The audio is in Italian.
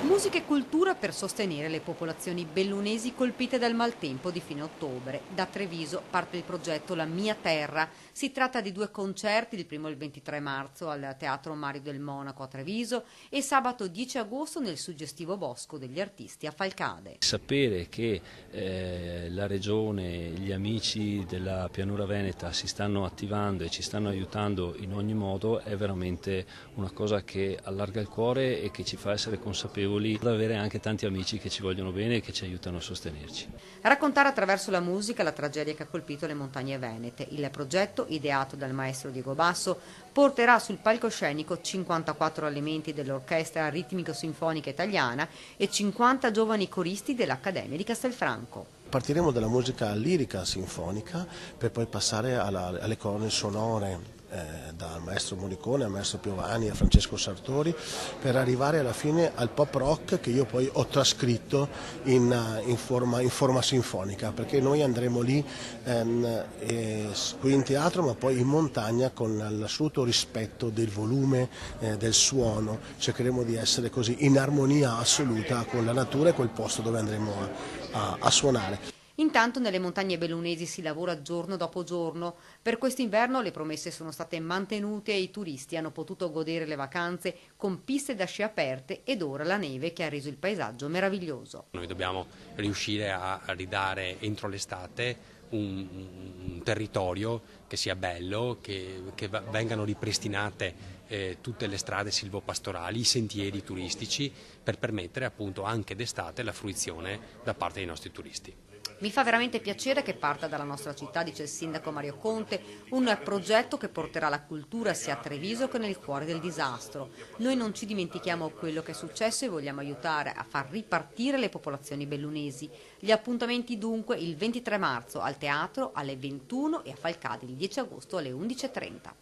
Musica e cultura per sostenere le popolazioni bellunesi colpite dal maltempo di fine ottobre. Da Treviso parte il progetto La Mia Terra. Si tratta di 2 concerti, il primo il 23 marzo al Teatro Mario del Monaco a Treviso e sabato 10 agosto nel suggestivo Bosco degli Artisti a Falcade. Sapere che la Regione, gli amici della Pianura Veneta si stanno attivando e ci stanno aiutando in ogni modo è veramente una cosa che allarga il cuore e che ci fa essere consapevoli di avere anche tanti amici che ci vogliono bene e che ci aiutano a sostenerci. Raccontare attraverso la musica la tragedia che ha colpito le montagne venete. Il progetto, ideato dal maestro Diego Basso, porterà sul palcoscenico 54 elementi dell'Orchestra Ritmico-Sinfonica Italiana e 50 giovani coristi dell'Accademia di Castelfranco. Partiremo dalla musica lirica sinfonica per poi passare alle colonne sonore dal maestro Morricone al maestro Piovani a Francesco Sartori, per arrivare alla fine al pop rock che io poi ho trascritto in forma sinfonica, perché noi andremo lì qui in teatro ma poi in montagna con l'assoluto rispetto del volume del suono. Cercheremo di essere così in armonia assoluta con la natura e col posto dove andremo a suonare. Intanto nelle montagne bellunesi si lavora giorno dopo giorno. Per quest'inverno le promesse sono state mantenute e i turisti hanno potuto godere le vacanze con piste da sci aperte ed ora la neve che ha reso il paesaggio meraviglioso. Noi dobbiamo riuscire a ridare entro l'estate un territorio che sia bello, che vengano ripristinate tutte le strade silvopastorali, i sentieri turistici, per permettere appunto anche d'estate la fruizione da parte dei nostri turisti. Mi fa veramente piacere che parta dalla nostra città, dice il sindaco Mario Conte, un progetto che porterà la cultura sia a Treviso che nel cuore del disastro. Noi non ci dimentichiamo quello che è successo e vogliamo aiutare a far ripartire le popolazioni bellunesi. Gli appuntamenti dunque il 23 marzo al teatro alle 21 e a Falcade il 10 agosto alle 11:30.